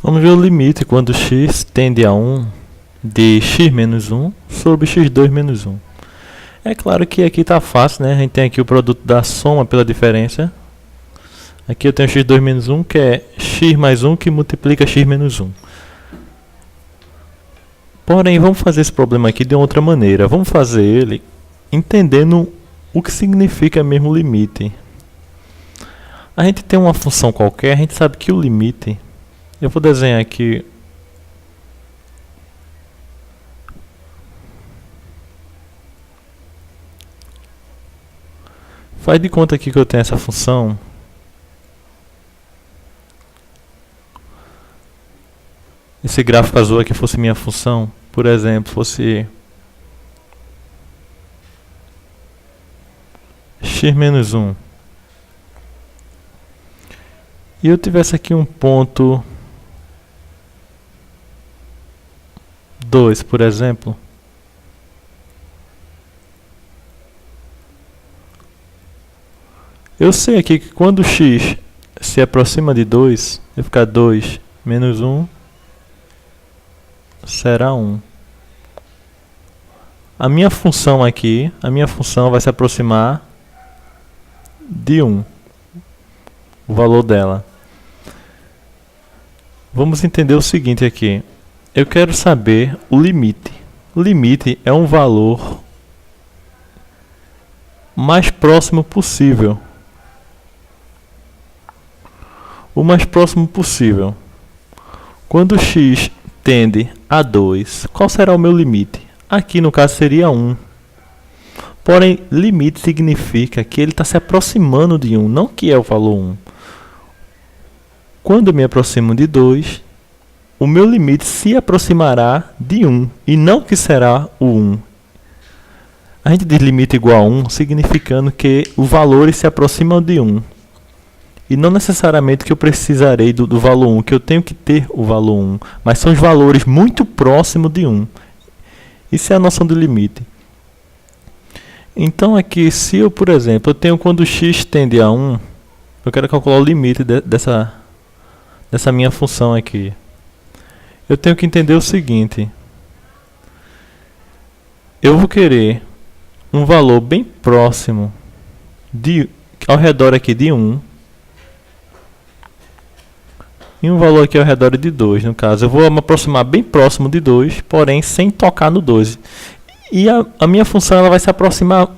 Vamos ver o limite quando x tende a 1 de x menos 1 sobre x2 menos 1. É claro que aqui está fácil, né? A gente tem aqui o produto da soma pela diferença. Aqui eu tenho x2 menos 1, que é x mais 1 que multiplica x menos 1. Porém, vamos fazer esse problema aqui de outra maneira. Vamos fazer ele entendendo o que significa mesmo limite. A gente tem uma função qualquer, a gente sabe que o limite... Eu vou desenhar aqui... Faz de conta aqui que eu tenho essa função. Esse gráfico azul aqui fosse minha função. Por exemplo, fosse... x menos 1. E eu tivesse aqui um ponto 2, por exemplo. Eu sei aqui que quando x se aproxima de 2, vai ficar 2 menos 1 será 1. A minha função aqui, vai se aproximar de 1. O valor dela. Vamos entender o seguinte aqui. Eu quero saber o limite. O limite é um valor mais próximo possível. O mais próximo possível. Quando x tende a 2, qual será o meu limite? Aqui no caso seria 1. Porém, limite significa que ele está se aproximando de 1, não que é o valor 1. Quando eu me aproximo de 2, o meu limite se aproximará de 1, e não que será o 1. A gente diz limite igual a 1, significando que os valores se aproximam de 1. E não necessariamente que eu precisarei do valor 1, que eu tenho que ter o valor 1, mas são os valores muito próximos de 1. Isso é a noção de limite. Então aqui, se eu, por exemplo, eu tenho quando x tende a 1, eu quero calcular o limite dessa minha função aqui. Eu tenho que entender o seguinte. Eu vou querer um valor bem próximo, ao redor aqui de 1, e um valor aqui ao redor de 2, no caso. Eu vou me aproximar bem próximo de 2, porém sem tocar no 2. E a minha função ela vai se aproximar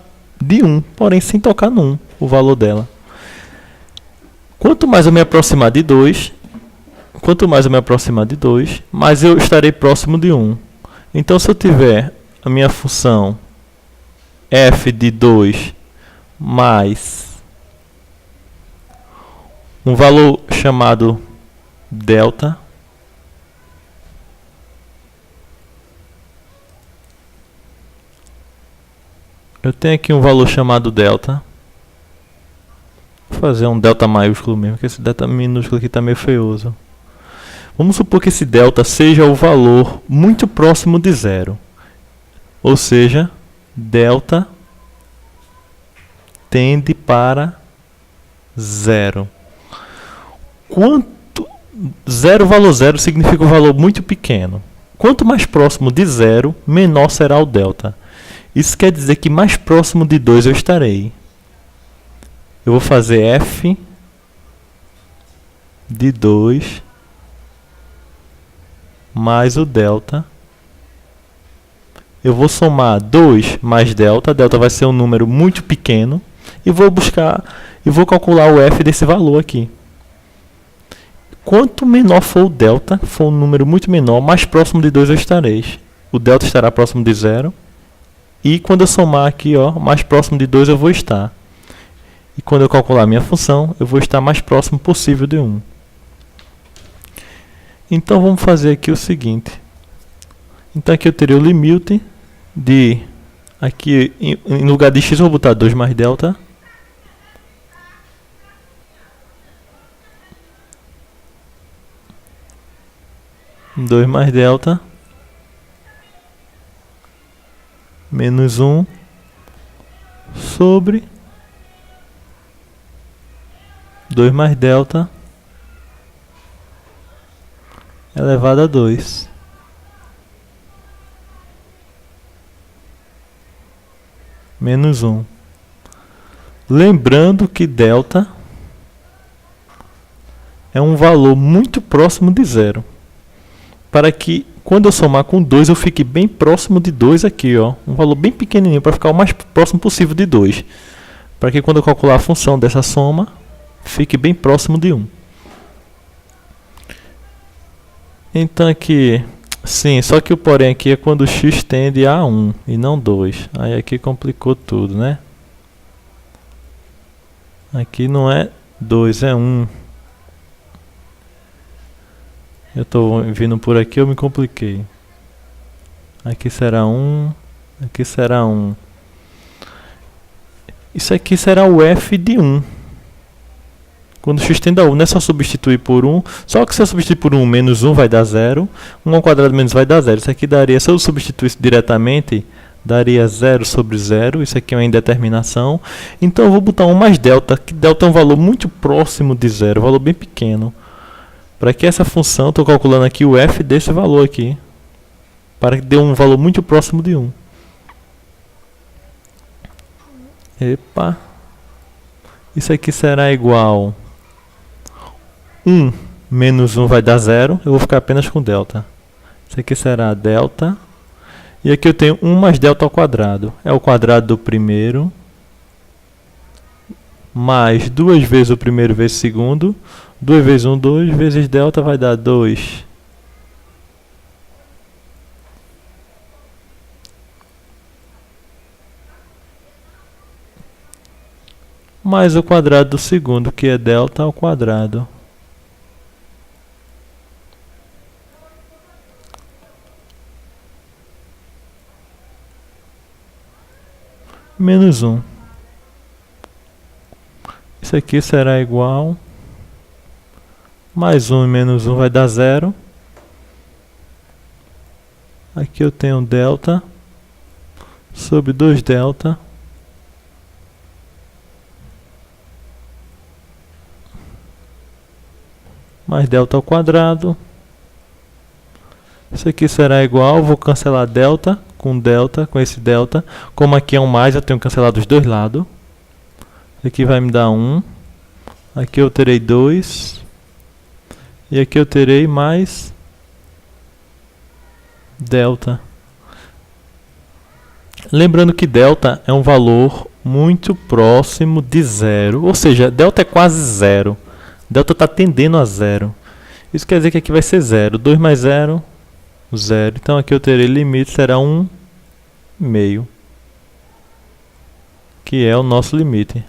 de 1, porém sem tocar no 1, o valor dela. Quanto mais eu me aproximar de 2, mais eu estarei próximo de 1. Então, se eu tiver a minha função f de 2 mais um valor chamado delta, eu tenho aqui um valor chamado delta. Vou fazer um delta maiúsculo mesmo, porque esse delta minúsculo aqui está meio feioso. Vamos supor que esse delta seja o valor muito próximo de 0. Ou seja, delta tende para 0. Valor 0 significa um valor muito pequeno. Quanto mais próximo de 0, menor será o delta. Isso quer dizer que mais próximo de 2 eu estarei. Eu vou fazer f de 2 mais o delta. Eu vou somar 2 mais delta. Delta vai ser um número muito pequeno. E vou calcular o f desse valor aqui. Quanto menor for o delta, for um número muito menor, mais próximo de 2 eu estarei. O delta estará próximo de 0. E quando eu somar aqui, mais próximo de 2 eu vou estar. E quando eu calcular a minha função, eu vou estar mais próximo possível de 1. Então vamos fazer aqui o seguinte. Então aqui eu teria o limite de... Aqui em lugar de x eu vou botar 2 mais delta. Menos 1 sobre 2 mais delta elevado a 2. Menos 1. Lembrando que delta é um valor muito próximo de zero. Para que quando eu somar com 2 eu fique bem próximo de 2 aqui, ó. Um valor bem pequenininho para ficar o mais próximo possível de 2. Para que quando eu calcular a função dessa soma, fique bem próximo de 1. Então aqui, sim, só que o porém aqui é quando x tende a 1 e não 2. Aí aqui complicou tudo, né? Aqui não é 2, é 1. Eu estou vindo por aqui, eu me compliquei. Aqui será 1, aqui será 1. Isso aqui será o f de 1. Quando x tende a 1, não é só substituir por 1. Só que se eu substituir por 1, menos 1 vai dar 0. 1 ao quadrado menos vai dar 0. Isso aqui daria, se eu substituísse diretamente, daria 0 sobre 0. Isso aqui é uma indeterminação. Então eu vou botar 1 mais delta, que delta é um valor muito próximo de 0, um valor bem pequeno. Para que essa função, estou calculando aqui o f desse valor aqui. Para que dê um valor muito próximo de 1. Epa. Isso aqui será igual 1 menos 1 vai dar 0. Eu vou ficar apenas com delta. Isso aqui será delta. E aqui eu tenho 1 mais delta ao quadrado. É o quadrado do primeiro. Mais 2 vezes o primeiro vezes o segundo. 2 vezes 1, 2 vezes delta vai dar 2. Mais o quadrado do segundo, que é delta ao quadrado. Menos 1. Isso aqui será igual... Mais 1 e menos 1 vai dar 0. Aqui eu tenho delta sobre 2 delta mais delta ao quadrado. Isso aqui será igual, vou cancelar delta, com esse delta. Como aqui é um mais, eu tenho que cancelar dos dois lados. Isso aqui vai me dar 1. Aqui eu terei 2. E aqui eu terei mais delta. Lembrando que delta é um valor muito próximo de zero. Ou seja, delta é quase zero. Delta está tendendo a zero. Isso quer dizer que aqui vai ser zero. 2 mais 0, 0. Então aqui eu terei limite, será 1,5. Que é o nosso limite.